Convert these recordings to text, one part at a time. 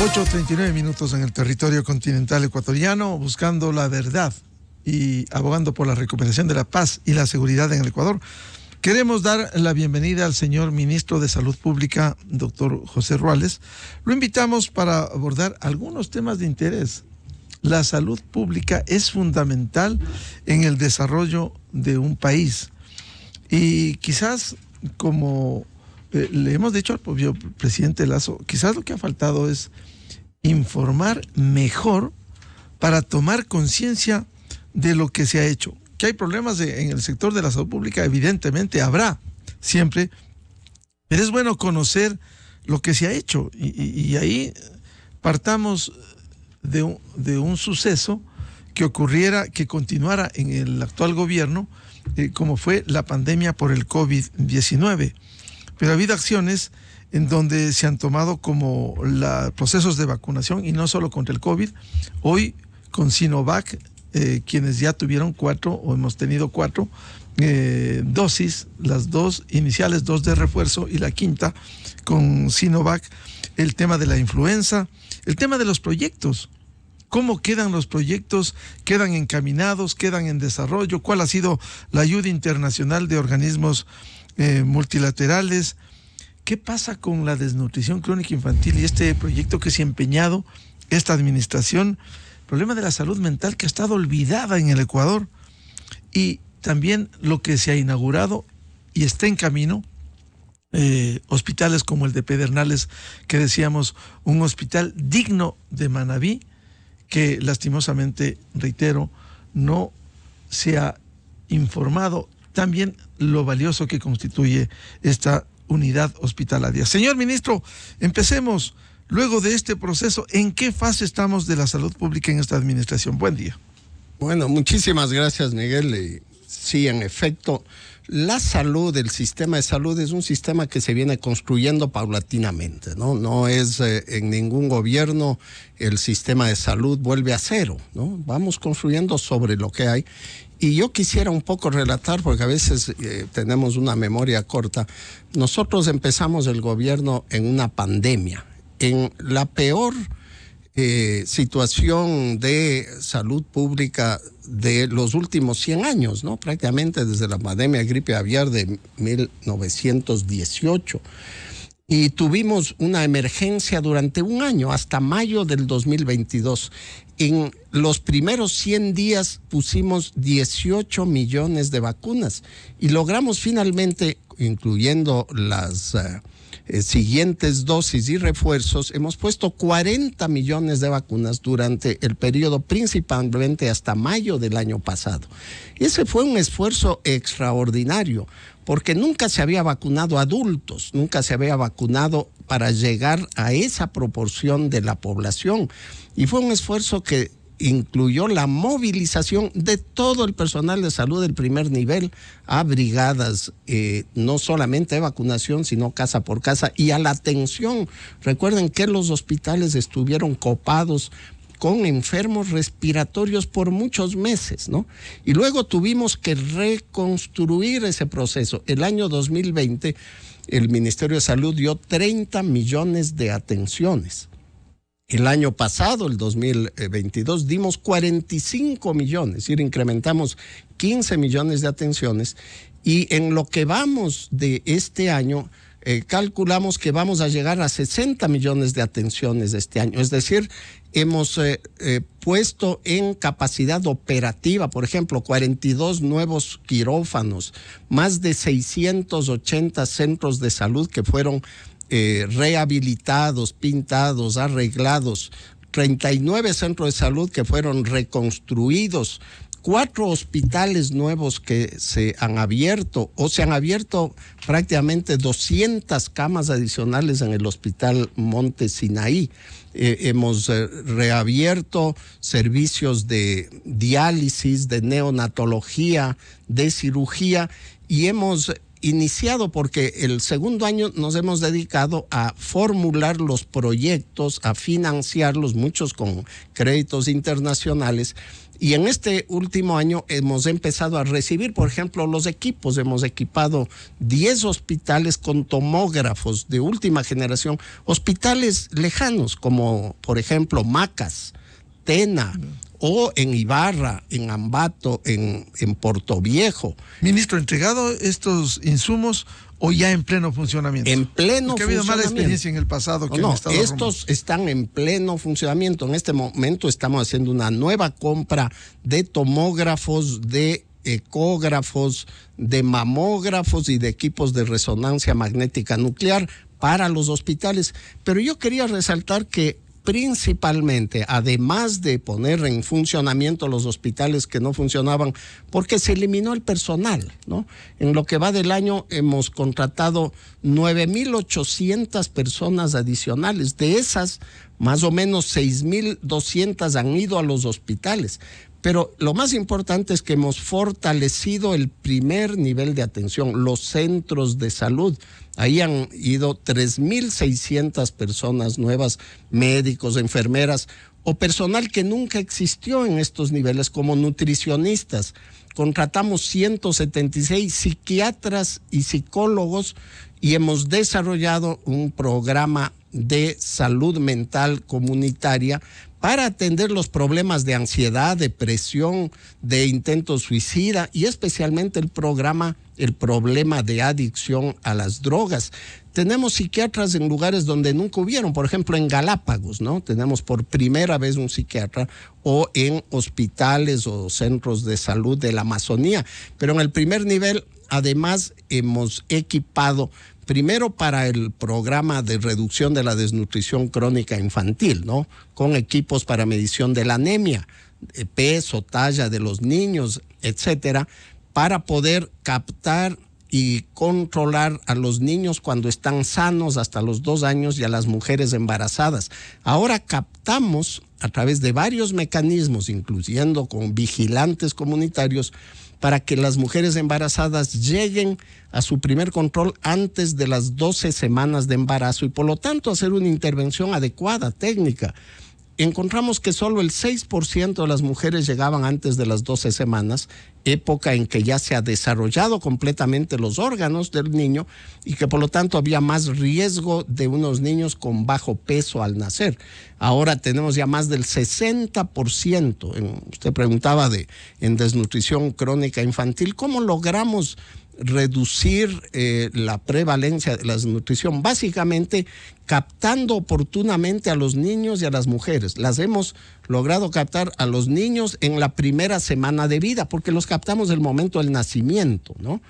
8:39 en el territorio continental ecuatoriano, buscando la verdad y abogando por la recuperación de la paz y la seguridad en el Ecuador. Queremos dar la bienvenida al señor ministro de Salud Pública, doctor José Ruales. Lo invitamos para abordar algunos temas de interés. La salud pública es fundamental en el desarrollo de un país. Y quizás, como le hemos dicho al propio presidente Lasso, quizás lo que ha faltado es informar mejor para tomar conciencia de lo que se ha hecho. Que hay problemas en el sector de la salud pública, evidentemente habrá siempre, pero es bueno conocer lo que se ha hecho y ahí partamos de un suceso que ocurriera, que continuara en el actual gobierno, como fue la pandemia por el COVID-19. Pero ha habido acciones en donde se han tomado como procesos de vacunación, y no solo contra el COVID. Hoy con Sinovac, quienes ya tuvieron 4 o hemos tenido 4 dosis, las 2 iniciales, 2 de refuerzo y la quinta con Sinovac, el tema de la influenza, el tema de los proyectos. ¿Cómo quedan los proyectos? ¿Quedan encaminados? ¿Quedan en desarrollo? ¿Cuál ha sido la ayuda internacional de organismos multilaterales? ¿Qué pasa con la desnutrición crónica infantil y este proyecto que se ha empeñado esta administración? Problema de la salud mental que ha estado olvidada en el Ecuador, y también lo que se ha inaugurado y está en camino, hospitales como el de Pedernales, que decíamos, un hospital digno de Manabí, que lastimosamente, reitero, no se ha informado también lo valioso que constituye esta unidad hospitalaria. Señor ministro, empecemos. Luego de este proceso, ¿en qué fase estamos de la salud pública en esta administración? Buen día. Bueno, muchísimas gracias, Miguel. Sí, en efecto, la salud, el sistema de salud es un sistema que se viene construyendo paulatinamente, ¿no? No es en ningún gobierno el sistema de salud vuelve a cero, ¿no? Vamos construyendo sobre lo que hay. Y yo quisiera un poco relatar, porque a veces tenemos una memoria corta. Nosotros empezamos el gobierno en una pandemia, en la peor situación de salud pública de los últimos 100 años, ¿no? Prácticamente desde la pandemia de gripe aviar de 1918. Y tuvimos una emergencia durante un año, hasta mayo del 2022. En los primeros 100 días pusimos 18 millones de vacunas y logramos finalmente, incluyendo las siguientes dosis y refuerzos, hemos puesto 40 millones de vacunas durante el periodo principalmente hasta mayo del año pasado. Ese fue un esfuerzo extraordinario, porque nunca se había vacunado adultos, nunca se había vacunado para llegar a esa proporción de la población. Y fue un esfuerzo que incluyó la movilización de todo el personal de salud del primer nivel a brigadas, no solamente de vacunación, sino casa por casa, y a la atención. Recuerden que los hospitales estuvieron copados con enfermos respiratorios por muchos meses, ¿no? Y luego tuvimos que reconstruir ese proceso. El año 2020, el Ministerio de Salud dio 30 millones de atenciones. El año pasado, el 2022, dimos 45 millones, es decir, incrementamos 15 millones de atenciones, y en lo que vamos de este año, calculamos que vamos a llegar a 60 millones de atenciones de este año. Es decir, hemos puesto en capacidad operativa, por ejemplo, 42 nuevos quirófanos, más de 680 centros de salud que fueron rehabilitados, pintados, arreglados, 39 centros de salud que fueron reconstruidos, 4 hospitales nuevos que se han abierto, o se han abierto prácticamente 200 camas adicionales en el Hospital Monte Sinaí. Hemos reabierto servicios de diálisis, de neonatología, de cirugía, y hemos iniciado porque el segundo año nos hemos dedicado a formular los proyectos, a financiarlos, muchos con créditos internacionales. Y en este último año hemos empezado a recibir, por ejemplo, los equipos. Hemos equipado 10 hospitales con tomógrafos de última generación, hospitales lejanos como, por ejemplo, Macas, Tena, o en Ibarra, en Ambato, en Portoviejo. Ministro, ¿entregado estos insumos o ya en pleno funcionamiento? En pleno Porque ha habido mala experiencia en el pasado que han estado estos están en pleno funcionamiento. En este momento estamos haciendo una nueva compra de tomógrafos, de ecógrafos, de mamógrafos y de equipos de resonancia magnética nuclear para los hospitales. Pero yo quería resaltar que principalmente, además de poner en funcionamiento los hospitales que no funcionaban, porque se eliminó el personal, ¿no? En lo que va del año hemos contratado 9,800 personas adicionales. De esas, más o menos 6,200 han ido a los hospitales. Pero lo más importante es que hemos fortalecido el primer nivel de atención, los centros de salud. Ahí han ido 3,600 personas nuevas, médicos, enfermeras o personal que nunca existió en estos niveles como nutricionistas. Contratamos 176 psiquiatras y psicólogos y hemos desarrollado un programa de salud mental comunitaria para atender los problemas de ansiedad, depresión, de intento suicida y especialmente el problema de adicción a las drogas. Tenemos psiquiatras en lugares donde nunca hubieron, por ejemplo en Galápagos, ¿no? Tenemos por primera vez un psiquiatra, o en hospitales o centros de salud de la Amazonía. Pero en el primer nivel, además, hemos equipado primero para el programa de reducción de la desnutrición crónica infantil, ¿no? Con equipos para medición de la anemia, peso, talla de los niños, etcétera, para poder captar y controlar a los niños cuando están sanos hasta los 2 años y a las mujeres embarazadas. Ahora captamos a través de varios mecanismos, incluyendo con vigilantes comunitarios, para que las mujeres embarazadas lleguen a su primer control antes de las 12 semanas de embarazo y por lo tanto hacer una intervención adecuada, técnica. Encontramos que solo el 6% de las mujeres llegaban antes de las 12 semanas, época en que ya se ha desarrollado completamente los órganos del niño y que por lo tanto había más riesgo de unos niños con bajo peso al nacer. Ahora tenemos ya más del 60%. Usted preguntaba en desnutrición crónica infantil, ¿cómo logramos reducir la prevalencia de la desnutrición? Básicamente captando oportunamente a los niños y a las mujeres. Las hemos logrado captar a los niños en la primera semana de vida, porque los captamos en el momento del nacimiento, ¿no?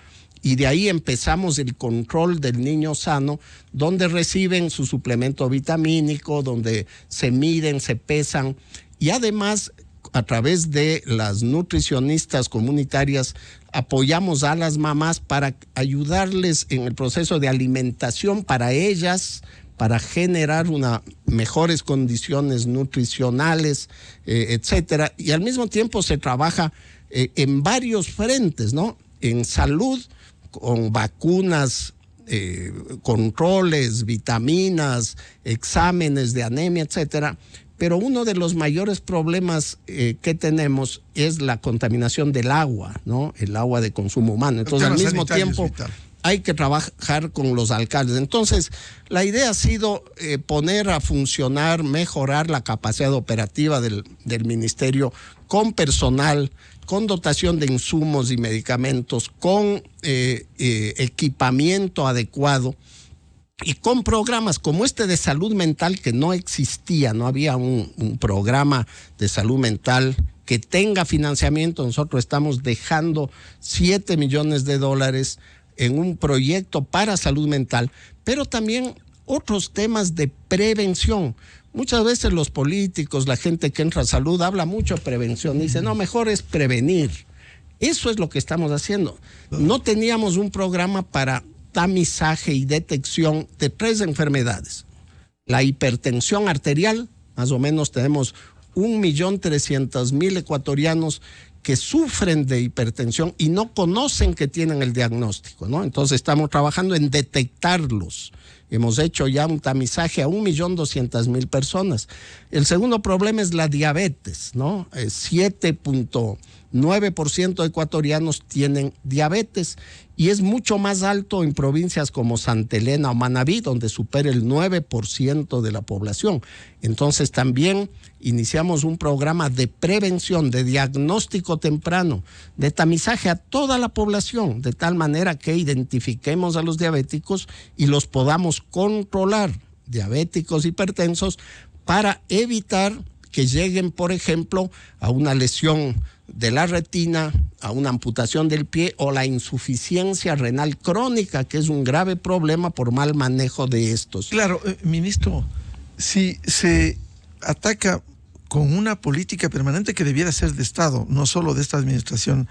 Y de ahí empezamos el control del niño sano, donde reciben su suplemento vitamínico, donde se miden, se pesan, y además a través de las nutricionistas comunitarias apoyamos a las mamás para ayudarles en el proceso de alimentación para ellas, para generar mejores condiciones nutricionales, etcétera. Y al mismo tiempo se trabaja en varios frentes, ¿no? En salud, con vacunas, controles, vitaminas, exámenes de anemia, etcétera. Pero uno de los mayores problemas que tenemos es la contaminación del agua, ¿no? El agua de consumo humano. Entonces, al mismo tiempo, hay que trabajar con los alcaldes. Entonces, la idea ha sido poner a funcionar, mejorar la capacidad operativa del ministerio con personal, con dotación de insumos y medicamentos, con equipamiento adecuado y con programas como este de salud mental que no existía, no había un programa de salud mental que tenga financiamiento. Nosotros estamos dejando $7 millones en un proyecto para salud mental, pero también otros temas de prevención. Muchas veces los políticos, la gente que entra a salud, habla mucho de prevención, dice, no, mejor es prevenir. Eso es lo que estamos haciendo. No teníamos un programa para tamizaje y detección de 3 enfermedades. La hipertensión arterial, más o menos tenemos 1,300,000 ecuatorianos que sufren de hipertensión y no conocen que tienen el diagnóstico, ¿no? Entonces estamos trabajando en detectarlos. Hemos hecho ya un tamizaje a 1.200.000 personas. El segundo problema es la diabetes, ¿no? 7.9% de ecuatorianos tienen diabetes y es mucho más alto en provincias como Santa Elena o Manabí, donde supera el 9% de la población. Entonces también iniciamos un programa de prevención, de diagnóstico temprano, de tamizaje a toda la población, de tal manera que identifiquemos a los diabéticos y los podamos controlar, diabéticos, hipertensos, para evitar que lleguen, por ejemplo, a una lesión de la retina, a una amputación del pie o la insuficiencia renal crónica, que es un grave problema por mal manejo de estos. Claro, ministro, si se ataca con una política permanente que debiera ser de Estado, no solo de esta administración,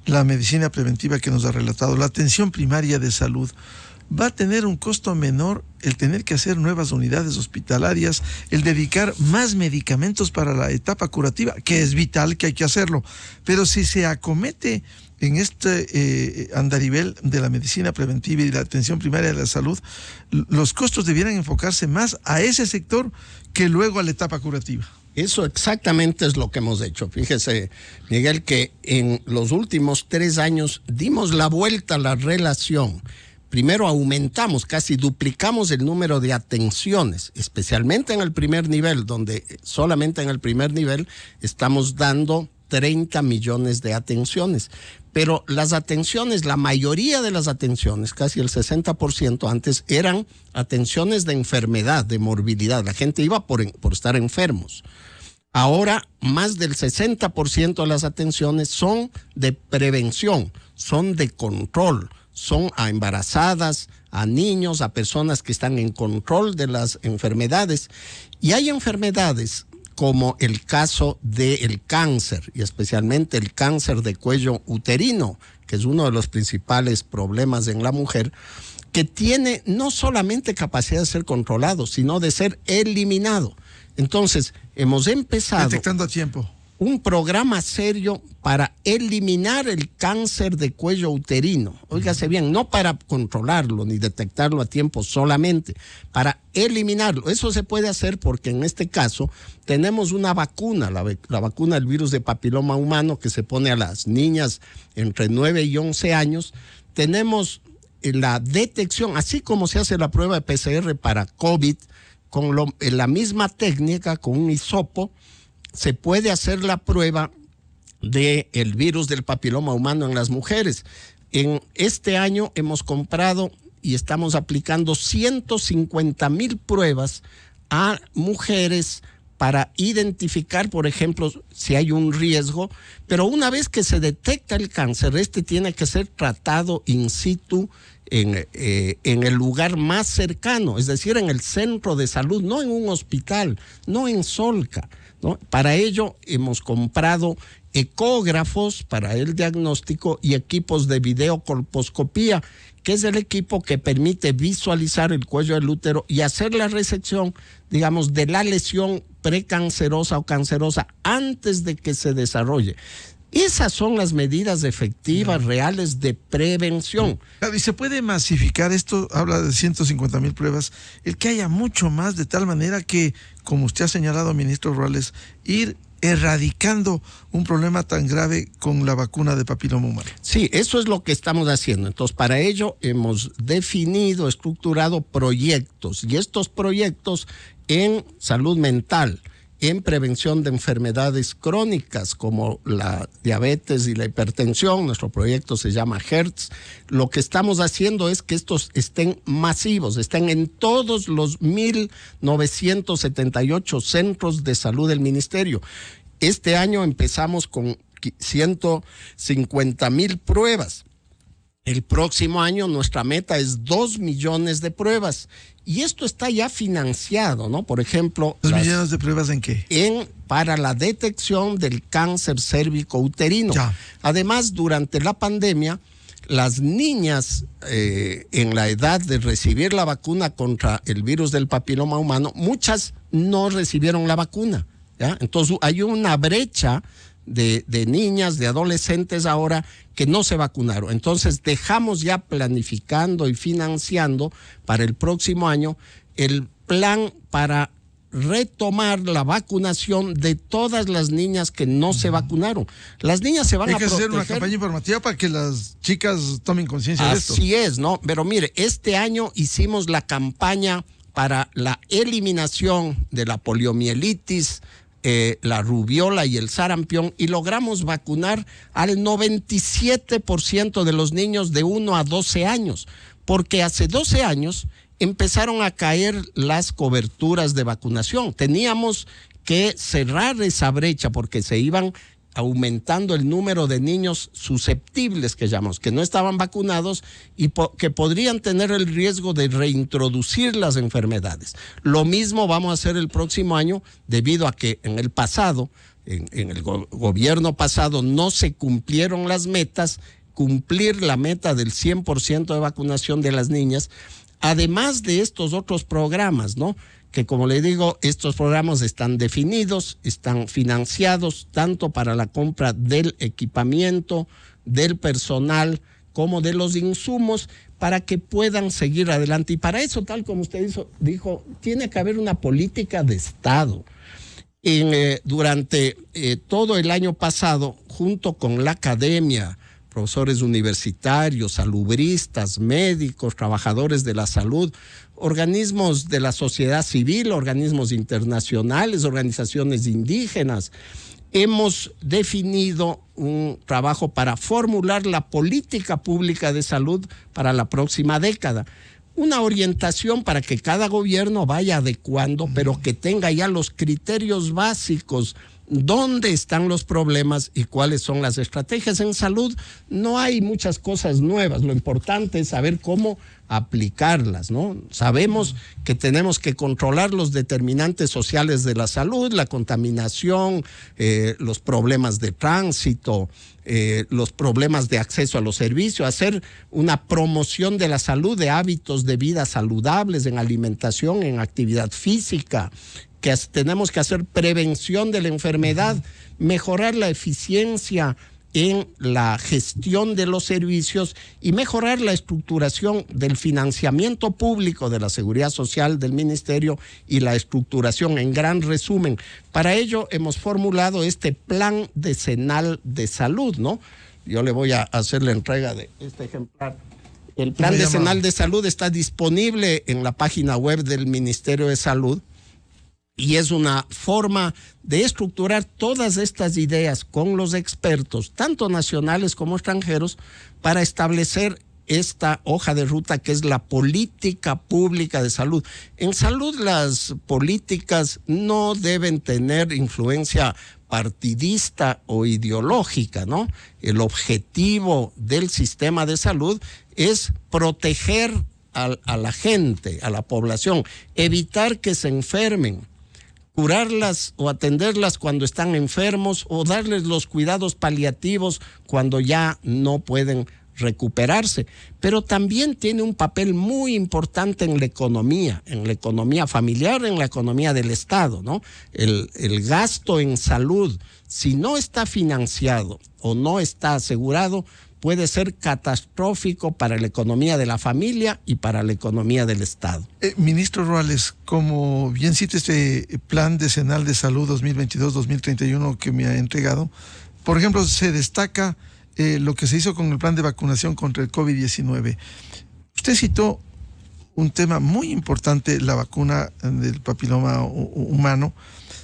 la medicina preventiva que nos ha relatado, la atención primaria de salud, va a tener un costo menor el tener que hacer nuevas unidades hospitalarias, el dedicar más medicamentos para la etapa curativa, que es vital, que hay que hacerlo. Pero si se acomete en este andarivel de la medicina preventiva y de la atención primaria de la salud, los costos debieran enfocarse más a ese sector que luego a la etapa curativa. Eso exactamente es lo que hemos hecho. Fíjese, Miguel, que en los últimos 3 años dimos la vuelta a la relación. Primero aumentamos, casi duplicamos el número de atenciones, especialmente en el primer nivel, donde solamente en el primer nivel estamos dando 30 millones de atenciones. Pero las atenciones, la mayoría de las atenciones, casi el 60% antes, eran atenciones de enfermedad, de morbilidad. La gente iba por estar enfermos. Ahora, más del 60% de las atenciones son de prevención, son de control, son a embarazadas, a niños, a personas que están en control de las enfermedades. Y hay enfermedades como el caso del cáncer, y especialmente el cáncer de cuello uterino, que es uno de los principales problemas en la mujer, que tiene no solamente capacidad de ser controlado, sino de ser eliminado. Entonces, hemos empezado detectando a tiempo un programa serio para eliminar el cáncer de cuello uterino. Óigase bien, no para controlarlo ni detectarlo a tiempo solamente, para eliminarlo. Eso se puede hacer porque en este caso tenemos una vacuna, la vacuna del virus de papiloma humano que se pone a las niñas entre 9 y 11 años. Tenemos la detección, así como se hace la prueba de PCR para COVID, con la misma técnica, con un hisopo, se puede hacer la prueba del virus del papiloma humano en las mujeres. En este año hemos comprado y estamos aplicando 150,000 pruebas a mujeres para identificar, por ejemplo, si hay un riesgo, pero una vez que se detecta el cáncer, tiene que ser tratado in situ en el lugar más cercano, es decir, en el centro de salud, no en un hospital, no en Solca, ¿no? Para ello hemos comprado ecógrafos para el diagnóstico y equipos de videocolposcopía, que es el equipo que permite visualizar el cuello del útero y hacer la resección, digamos, de la lesión precancerosa o cancerosa antes de que se desarrolle. Esas son las medidas efectivas, reales de prevención. ¿Y se puede masificar esto? Habla de 150,000 pruebas, el que haya mucho más, de tal manera que, como usted ha señalado, ministro Ruales, ir erradicando un problema tan grave con la vacuna de papiloma humano. Sí, eso es lo que estamos haciendo. Entonces, para ello hemos definido, estructurado proyectos, y estos proyectos en salud mental, en prevención de enfermedades crónicas como la diabetes y la hipertensión. Nuestro proyecto se llama HERTZ. Lo que estamos haciendo es que estos estén masivos, estén en todos los 1.978 centros de salud del ministerio. Este año empezamos con 150,000 pruebas. El próximo año nuestra meta es 2 millones de pruebas. Y esto está ya financiado, ¿no? Por ejemplo... ¿2 millones de pruebas en qué? Para la detección del cáncer cérvico-uterino. Ya. Además, durante la pandemia, las niñas en la edad de recibir la vacuna contra el virus del papiloma humano, muchas no recibieron la vacuna, ¿ya? Entonces hay una brecha de niñas, de adolescentes ahora que no se vacunaron. Entonces dejamos ya planificando y financiando para el próximo año el plan para retomar la vacunación de todas las niñas que no se vacunaron. Las niñas se van a proteger. Hay que hacer una campaña informativa para que las chicas tomen conciencia de esto. Así es, ¿no? Pero mire, este año hicimos la campaña para la eliminación de la poliomielitis, la rubiola y el sarampión, y logramos vacunar al 97% de los niños de 1 a 12 años, porque hace 12 años empezaron a caer las coberturas de vacunación. Teníamos que cerrar esa brecha porque se iban aumentando el número de niños susceptibles, que llamamos, que no estaban vacunados y que podrían tener el riesgo de reintroducir las enfermedades. Lo mismo vamos a hacer el próximo año, debido a que en el pasado, en el gobierno pasado, no se cumplieron las metas. Cumplir la meta del 100% de vacunación de las niñas, además de estos otros programas, ¿no? Que, como le digo, estos programas están definidos, están financiados tanto para la compra del equipamiento, del personal, como de los insumos, para que puedan seguir adelante. Y para eso, tal como usted dijo, tiene que haber una política de Estado. Durante todo el año pasado, junto con la academia, profesores universitarios, salubristas, médicos, trabajadores de la salud, organismos de la sociedad civil, organismos internacionales, organizaciones indígenas, hemos definido un trabajo para formular la política pública de salud para la próxima década. Una orientación para que cada gobierno vaya adecuando, pero que tenga ya los criterios básicos. ¿Dónde están los problemas y cuáles son las estrategias? En salud no hay muchas cosas nuevas. Lo importante es saber cómo aplicarlas, ¿no? Sabemos que tenemos que controlar los determinantes sociales de la salud, la contaminación, los problemas de tránsito, los problemas de acceso a los servicios, hacer una promoción de la salud, de hábitos de vida saludables, en alimentación, en actividad física, que tenemos que hacer prevención de la enfermedad, mejorar la eficiencia en la gestión de los servicios y mejorar la estructuración del financiamiento público de la Seguridad Social del Ministerio y la estructuración, en gran resumen. Para ello hemos formulado este plan decenal de salud, ¿no? Yo le voy a hacer la entrega de este ejemplar. El plan decenal de salud está disponible en la página web del Ministerio de Salud. Y es una forma de estructurar todas estas ideas con los expertos, tanto nacionales como extranjeros, para establecer esta hoja de ruta que es la política pública de salud. En salud las políticas no deben tener influencia partidista o ideológica, ¿no? El objetivo del sistema de salud es proteger a la gente, a la población, evitar que se enfermen, curarlas o atenderlas cuando están enfermos o darles los cuidados paliativos cuando ya no pueden recuperarse. Pero también tiene un papel muy importante en la economía familiar, en la economía del Estado, ¿no? El gasto en salud, si no está financiado o no está asegurado, puede ser catastrófico para la economía de la familia y para la economía del Estado. Ministro Ruales, como bien cita este plan decenal de salud 2022-2031 que me ha entregado, por ejemplo, se destaca lo que se hizo con el plan de vacunación contra el COVID-19. Usted citó un tema muy importante, la vacuna del papiloma humano.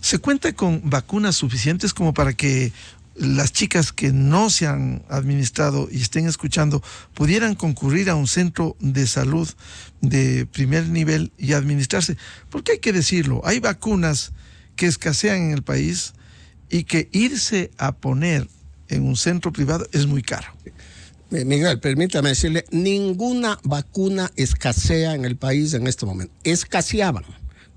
¿Se cuenta con vacunas suficientes como para que las chicas que no se han administrado y estén escuchando pudieran concurrir a un centro de salud de primer nivel y administrarse? Porque hay que decirlo, hay vacunas que escasean en el país y que irse a poner en un centro privado es muy caro. Miguel, permítame decirle, ninguna vacuna escasea en el país en este momento. Escaseaban.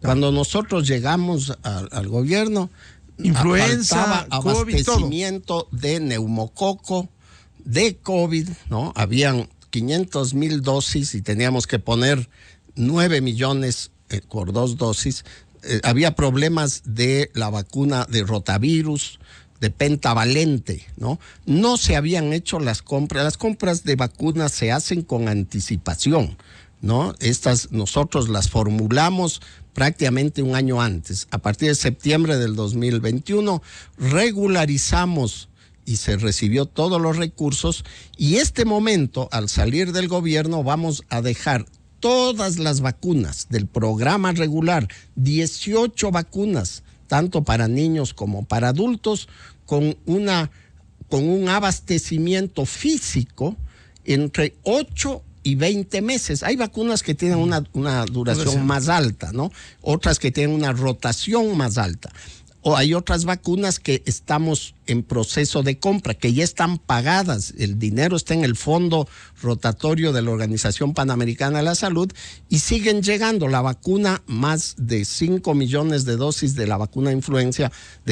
Cuando nosotros llegamos al gobierno, influenza, abastecimiento COVID, de neumococo, de COVID, ¿no? Habían 500,000 dosis y teníamos que poner 9 millones por 2 dosis. Había problemas de la vacuna de rotavirus, de pentavalente, ¿no? No se habían hecho las compras. Las compras de vacunas se hacen con anticipación, ¿no? Estas nosotros las formulamos prácticamente un año antes. A partir de septiembre del 2021 regularizamos y se recibió todos los recursos, y este momento, al salir del gobierno, vamos a dejar todas las vacunas del programa regular, 18 vacunas, tanto para niños como para adultos, con un abastecimiento físico entre 8 y 20 meses. Hay vacunas que tienen una duración más alta, ¿no? Otras que tienen una rotación más alta. O hay otras vacunas que estamos en proceso de compra, que ya están pagadas, el dinero está en el fondo rotatorio de la Organización Panamericana de la Salud, y siguen llegando. La vacuna, más de 5 millones de dosis de la vacuna de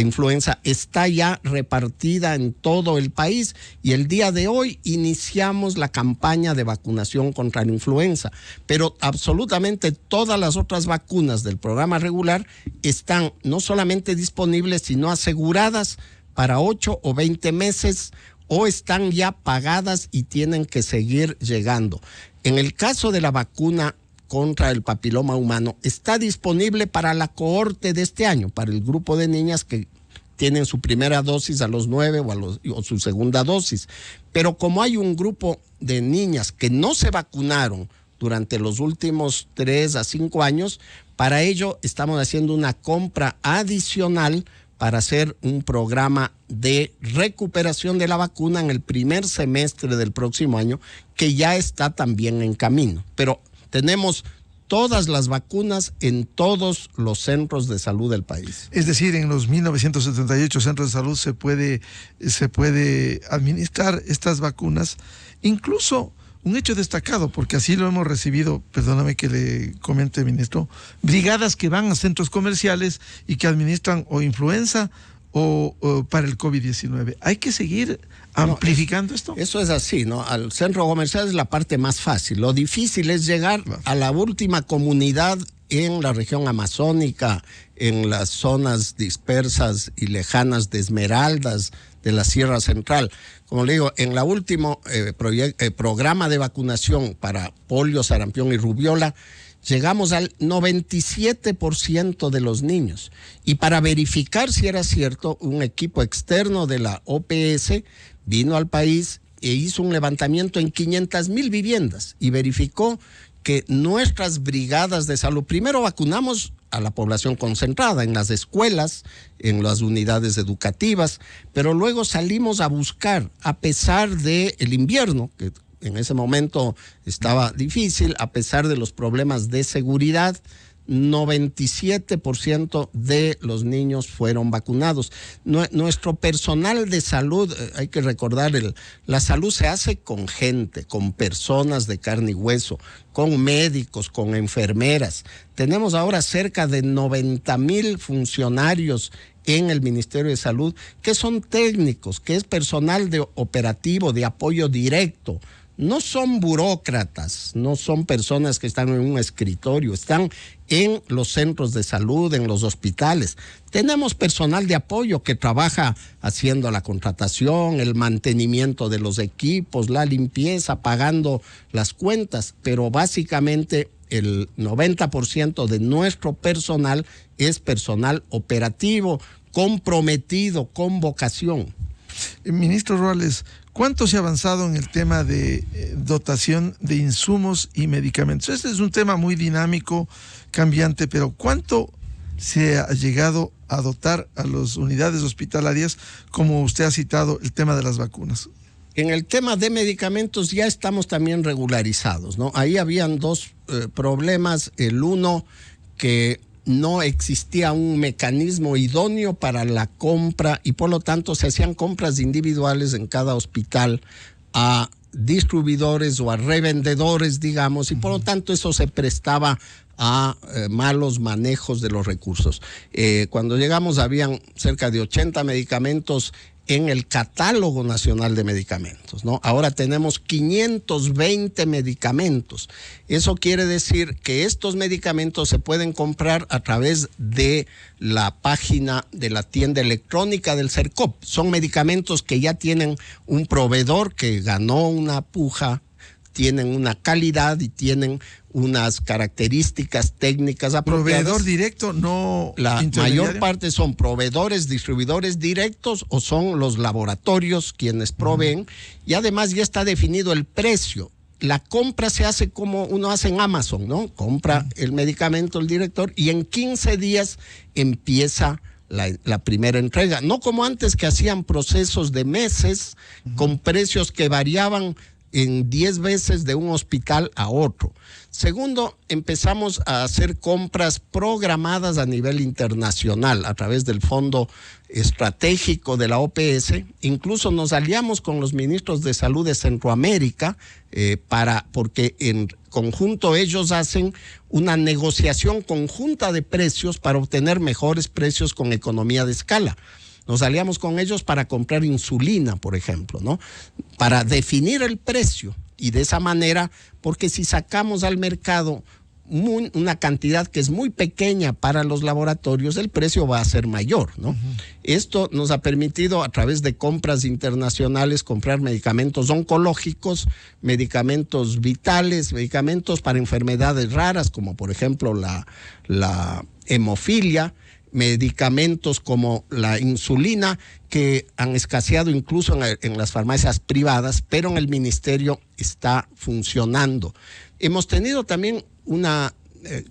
influenza está ya repartida en todo el país, y el día de hoy iniciamos la campaña de vacunación contra la influenza. Pero absolutamente todas las otras vacunas del programa regular están no solamente disponibles, sino aseguradas para 8 o 20 meses, o están ya pagadas y tienen que seguir llegando. En el caso de la vacuna contra el papiloma humano, está disponible para la cohorte de este año, para el grupo de niñas que tienen su primera dosis a los 9 o su segunda dosis. Pero como hay un grupo de niñas que no se vacunaron durante los últimos 3 a 5 años, para ello estamos haciendo una compra adicional para hacer un programa de recuperación de la vacuna en el primer semestre del próximo año, que ya está también en camino. Pero tenemos todas las vacunas en todos los centros de salud del país. Es decir, en los 1978 centros de salud se puede administrar estas vacunas. Incluso un hecho destacado, porque así lo hemos recibido, perdóname que le comente, ministro, brigadas que van a centros comerciales y que administran o influenza o para el COVID-19. ¿Hay que seguir amplificando esto? Eso es así, ¿no? Al centro comercial es la parte más fácil. Lo difícil es llegar a la última comunidad en la región amazónica, en las zonas dispersas y lejanas de Esmeraldas, de la Sierra Central. Como le digo, en la última programa de vacunación para polio, sarampión y rubiola, llegamos al 97% de los niños. Y para verificar si era cierto, un equipo externo de la OPS vino al país e hizo un levantamiento en 500,000 viviendas y verificó que nuestras brigadas de salud, primero vacunamos a la población concentrada en las escuelas, en las unidades educativas, pero luego salimos a buscar, a pesar del invierno, que en ese momento estaba difícil, a pesar de los problemas de seguridad, 97% de los niños fueron vacunados. Nuestro personal de salud, hay que recordar, la salud se hace con gente, con personas de carne y hueso, con médicos, con enfermeras. Tenemos ahora cerca de 90,000 funcionarios en el Ministerio de Salud, que son técnicos, que es personal de operativo, de apoyo directo. No son burócratas, no son personas que están en un escritorio, están en los centros de salud, en los hospitales. Tenemos personal de apoyo que trabaja haciendo la contratación, el mantenimiento de los equipos, la limpieza, pagando las cuentas, pero básicamente el 90% de nuestro personal es personal operativo, comprometido, con vocación. Ministro Roales, ¿cuánto se ha avanzado en el tema de dotación de insumos y medicamentos? Este es un tema muy dinámico, cambiante, pero ¿cuánto se ha llegado a dotar a las unidades hospitalarias, como usted ha citado, el tema de las vacunas? En el tema de medicamentos ya estamos también regularizados, ¿no? Ahí habían dos problemas. El uno, que no existía un mecanismo idóneo para la compra y por lo tanto se hacían compras individuales en cada hospital a distribuidores o a revendedores, digamos, y por lo tanto eso se prestaba a malos manejos de los recursos. Cuando llegamos habían cerca de 80 medicamentos en el Catálogo Nacional de Medicamentos, ¿no? Ahora tenemos 520 medicamentos. Eso quiere decir que estos medicamentos se pueden comprar a través de la página de la tienda electrónica del CERCOP. Son medicamentos que ya tienen un proveedor que ganó una puja, tienen una calidad y tienen unas características técnicas apropiadas. ¿Proveedor directo, no la intermediario? mayor parte son proveedores, distribuidores directos o son los laboratorios quienes proveen, y además ya está definido el precio. La compra se hace como uno hace en Amazon, ¿no? Compra el medicamento el director y en 15 días empieza la primera entrega. No como antes, que hacían procesos de meses con precios que variaban en 10 veces de un hospital a otro. Segundo, empezamos a hacer compras programadas a nivel internacional a través del Fondo Estratégico de la OPS. Incluso nos aliamos con los ministros de salud de Centroamérica porque en conjunto ellos hacen una negociación conjunta de precios para obtener mejores precios con economía de escala. Nos aliamos con ellos para comprar insulina, por ejemplo, ¿no? Para definir el precio y de esa manera, porque si sacamos al mercado una cantidad que es muy pequeña para los laboratorios, el precio va a ser mayor, ¿no? Esto nos ha permitido, a través de compras internacionales, comprar medicamentos oncológicos, medicamentos vitales, medicamentos para enfermedades raras, como por ejemplo la hemofilia, medicamentos como la insulina, que han escaseado incluso en las farmacias privadas, pero en el ministerio está funcionando. Hemos tenido también una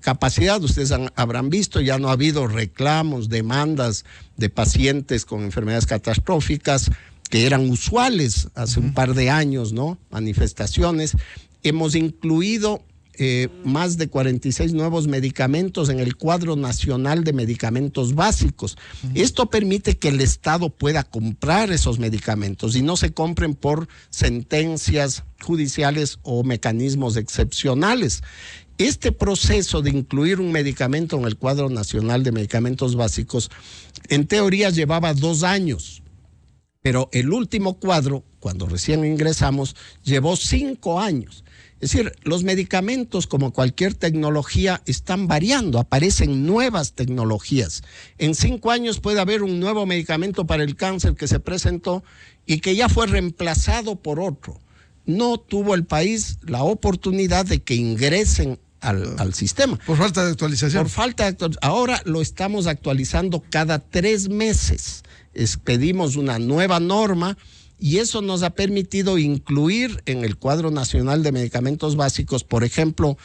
capacidad, ustedes habrán visto, ya no ha habido reclamos, demandas de pacientes con enfermedades catastróficas que eran usuales hace un par de años, ¿no? Manifestaciones. Hemos incluido más de 46 nuevos medicamentos en el cuadro nacional de medicamentos básicos. Esto permite que el Estado pueda comprar esos medicamentos y no se compren por sentencias judiciales o mecanismos excepcionales. Este proceso de incluir un medicamento en el cuadro nacional de medicamentos básicos, en teoría llevaba 2 años, pero el último cuadro, cuando recién ingresamos, llevó 5 años. Es decir, los medicamentos, como cualquier tecnología, están variando, aparecen nuevas tecnologías. En 5 años puede haber un nuevo medicamento para el cáncer que se presentó y que ya fue reemplazado por otro. No tuvo el país la oportunidad de que ingresen al sistema. Por falta de actualización. Por falta de actualización. Ahora lo estamos actualizando cada 3 meses. Pedimos una nueva norma. Y eso nos ha permitido incluir en el cuadro nacional de medicamentos básicos, por ejemplo,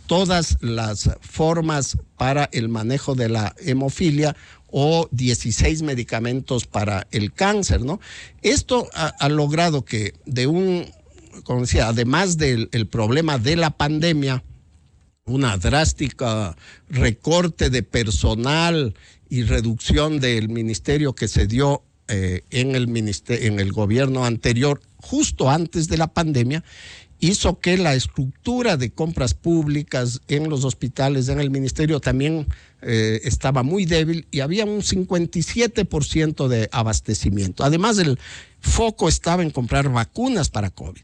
todas las formas para el manejo de la hemofilia o 16 medicamentos para el cáncer, ¿no? Esto ha logrado que como decía, además del problema de la pandemia, una drástica recorte de personal y reducción del ministerio que se dio en el gobierno anterior, justo antes de la pandemia, hizo que la estructura de compras públicas en los hospitales, en el ministerio, también estaba muy débil y había un 57% de abastecimiento. Además, el foco estaba en comprar vacunas para COVID.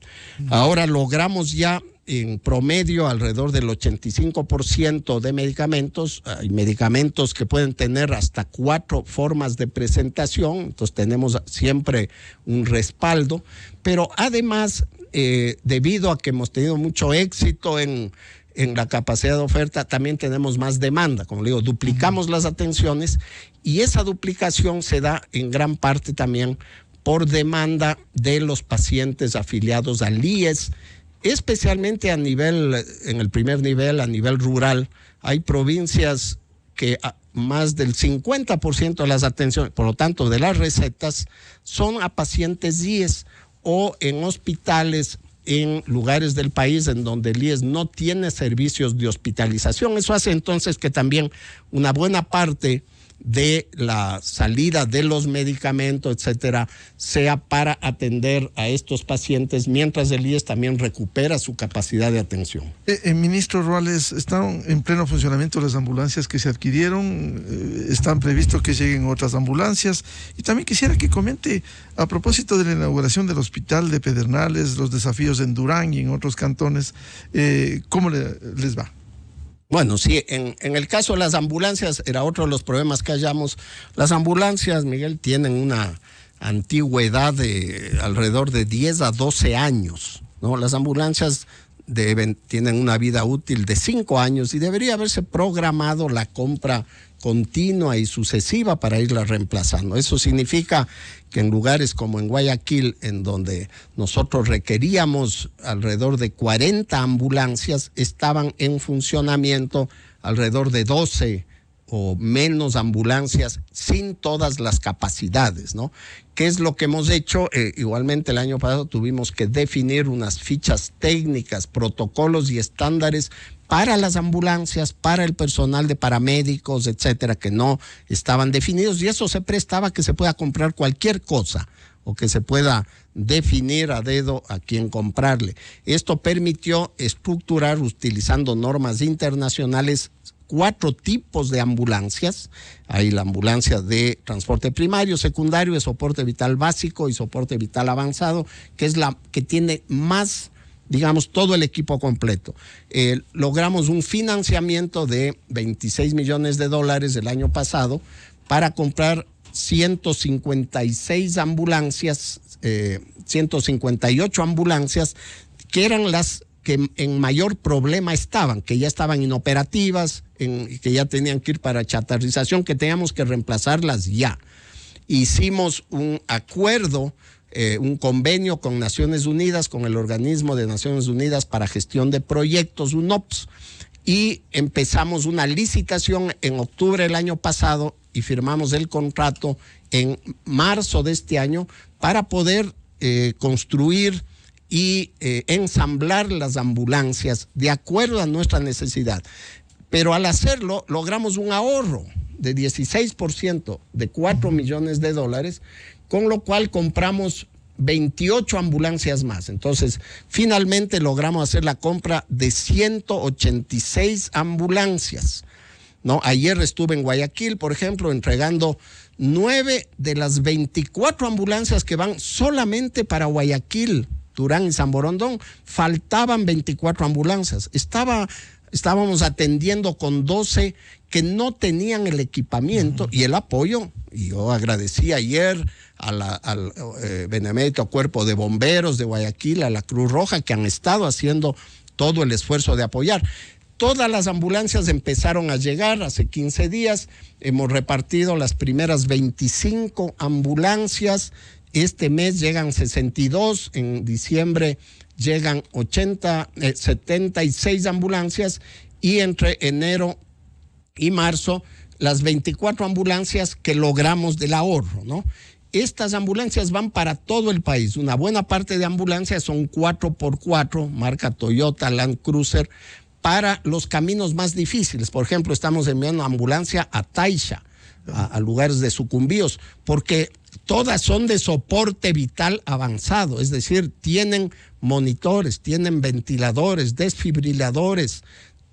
Ahora logramos ya en promedio alrededor del 85% de medicamentos. Hay medicamentos que pueden tener hasta 4 formas de presentación, entonces tenemos siempre un respaldo, pero además, debido a que hemos tenido mucho éxito en la capacidad de oferta, también tenemos más demanda. Como le digo, duplicamos las atenciones y esa duplicación se da en gran parte también por demanda de los pacientes afiliados al IES, especialmente en el primer nivel, a nivel rural. Hay provincias que más del 50% de las atenciones, por lo tanto de las recetas, son a pacientes IES o en hospitales en lugares del país en donde el IES no tiene servicios de hospitalización. Eso hace entonces que también una buena parte de la salida de los medicamentos, etcétera, sea para atender a estos pacientes, mientras el IES también recupera su capacidad de atención. Ministro Ruales, ¿están en pleno funcionamiento las ambulancias que se adquirieron? ¿Están previsto que lleguen otras ambulancias? Y también quisiera que comente, a propósito de la inauguración del hospital de Pedernales, los desafíos en Durán y en otros cantones, ¿cómo les va? Bueno, sí, en el caso de las ambulancias, era otro de los problemas que hallamos. Las ambulancias, Miguel, tienen una antigüedad de alrededor de 10 a 12 años, ¿no? Las ambulancias tienen una vida útil de 5 años y debería haberse programado la compra continua y sucesiva para irla reemplazando. Eso significa que en lugares como en Guayaquil, en donde nosotros requeríamos alrededor de 40 ambulancias, estaban en funcionamiento alrededor de 12 o menos ambulancias sin todas las capacidades, ¿no? ¿Qué es lo que hemos hecho? Igualmente el año pasado tuvimos que definir unas fichas técnicas, protocolos y estándares para las ambulancias, para el personal de paramédicos, etcétera, que no estaban definidos, y eso se prestaba a que se pueda comprar cualquier cosa o que se pueda definir a dedo a quién comprarle. Esto permitió estructurar, utilizando normas internacionales, 4 tipos de ambulancias. Hay la ambulancia de transporte primario, secundario, de soporte vital básico y soporte vital avanzado, que es la que tiene más, digamos, todo el equipo completo. Logramos un financiamiento de $26 millones el año pasado para comprar 156 ambulancias, 158 ambulancias, que eran las que en mayor problema estaban, que ya estaban inoperativas, que ya tenían que ir para chatarrización, que teníamos que reemplazarlas ya. Hicimos un acuerdo, un convenio con Naciones Unidas, con el Organismo de Naciones Unidas para Gestión de Proyectos, UNOPS, y empezamos una licitación en octubre del año pasado y firmamos el contrato en marzo de este año para poder construir y ensamblar las ambulancias de acuerdo a nuestra necesidad. Pero al hacerlo logramos un ahorro de 16% de $4 millones, con lo cual compramos 28 ambulancias más. Entonces, finalmente logramos hacer la compra de 186 ambulancias, ¿no? Ayer estuve en Guayaquil, por ejemplo, entregando 9 de las 24 ambulancias que van solamente para Guayaquil, Durán y San Borondón. Faltaban 24 ambulancias. Estábamos atendiendo con 12 que no tenían el equipamiento y el apoyo. Y yo agradecí ayer al Benemérito Cuerpo de Bomberos de Guayaquil, a la Cruz Roja, que han estado haciendo todo el esfuerzo de apoyar. Todas las ambulancias empezaron a llegar hace 15 días. Hemos repartido las primeras 25 ambulancias. Este mes llegan 62, en diciembre llegan 76 ambulancias, y entre enero y marzo las 24 ambulancias que logramos del ahorro, ¿no? Estas ambulancias van para todo el país. Una buena parte de ambulancias son 4x4, marca Toyota, Land Cruiser, para los caminos más difíciles. Por ejemplo, estamos enviando ambulancia a Taisha, a lugares de sucumbíos, porque todas son de soporte vital avanzado, es decir, tienen monitores, tienen ventiladores, desfibriladores,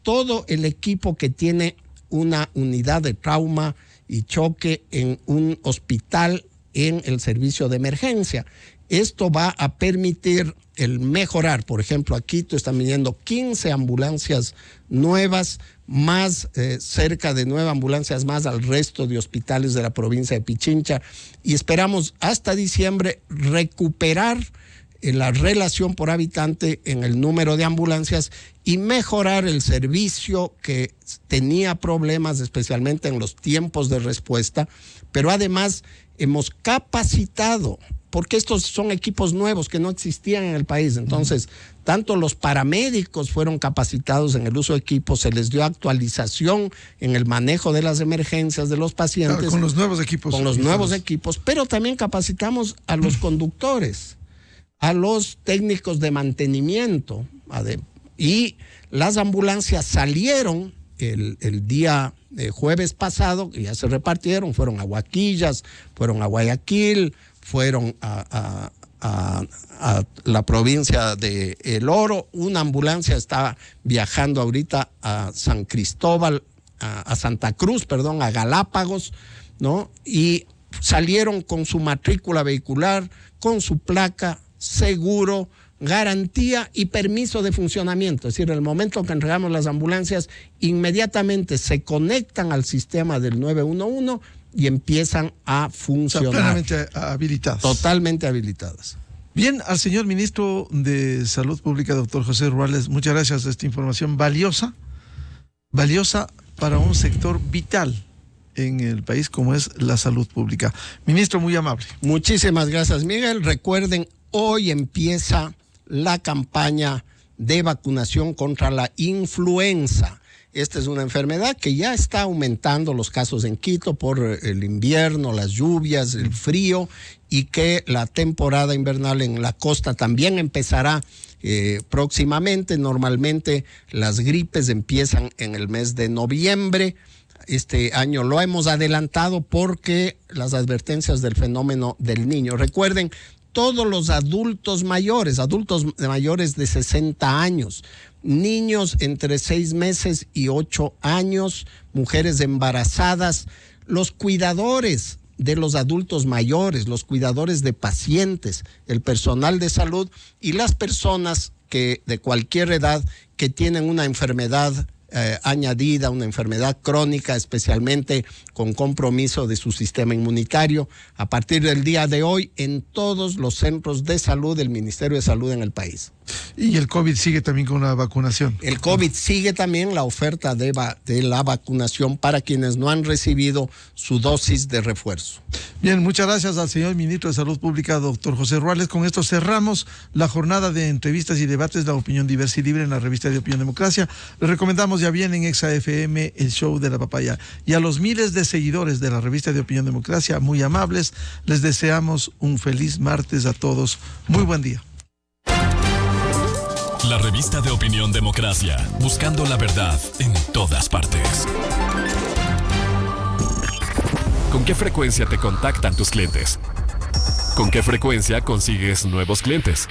todo el equipo que tiene una unidad de trauma y choque en un hospital en el servicio de emergencia. Esto va a permitir el mejorar. Por ejemplo, a Quito están viniendo 15 ambulancias nuevas, más cerca de 9 ambulancias más al resto de hospitales de la provincia de Pichincha, y esperamos hasta diciembre recuperar la relación por habitante en el número de ambulancias y mejorar el servicio, que tenía problemas especialmente en los tiempos de respuesta. Pero además hemos capacitado, porque estos son equipos nuevos que no existían en el país. Entonces, tanto los paramédicos fueron capacitados en el uso de equipos, se les dio actualización en el manejo de las emergencias de los pacientes. Claro, con los nuevos equipos. Con los nuevos equipos, pero también capacitamos a los conductores, a los técnicos de mantenimiento, y las ambulancias salieron el día jueves pasado, que ya se repartieron, fueron a Huaquillas, fueron a Guayaquil, fueron a la provincia de El Oro. Una ambulancia está viajando ahorita a San Cristóbal, a Santa Cruz, perdón, a Galápagos, ¿no? Y salieron con su matrícula vehicular, con su placa, seguro, garantía y permiso de funcionamiento. Es decir, en el momento que entregamos las ambulancias, inmediatamente se conectan al sistema del 911 y empiezan a funcionar. O sea, plenamente habilitadas. Totalmente habilitadas. Bien, al señor ministro de Salud Pública, doctor José Ruales, muchas gracias por esta información valiosa para un sector vital en el país como es la salud pública. Ministro, muy amable. Muchísimas gracias, Miguel. Recuerden, hoy empieza la campaña de vacunación contra la influenza. Esta es una enfermedad que ya está aumentando los casos en Quito por el invierno, las lluvias, el frío, y que la temporada invernal en la costa también empezará próximamente. Normalmente las gripes empiezan en el mes de noviembre. Este año lo hemos adelantado porque las advertencias del fenómeno del Niño. Recuerden, todos los adultos mayores de 60 años, niños entre 6 meses y 8 años, mujeres embarazadas, los cuidadores de los adultos mayores, los cuidadores de pacientes, el personal de salud y las personas que de cualquier edad que tienen una enfermedad añadida, una enfermedad crónica, especialmente con compromiso de su sistema inmunitario. A partir del día de hoy, en todos los centros de salud del Ministerio de Salud en el país. Y el COVID sigue también con la vacunación. El COVID sigue también la oferta de la vacunación para quienes no han recibido su dosis de refuerzo. Bien, muchas gracias al señor ministro de Salud Pública, doctor José Ruales. Con esto cerramos la jornada de entrevistas y debates, la opinión diversa y libre en la revista de Opinión Democracia. Les recomendamos ya bien en Exa FM el show de la papaya. Y a los miles de seguidores de la revista de Opinión Democracia, muy amables, les deseamos un feliz martes a todos. Muy buen día. La revista de Opinión Democracia, buscando la verdad en todas partes. ¿Con qué frecuencia te contactan tus clientes? ¿Con qué frecuencia consigues nuevos clientes?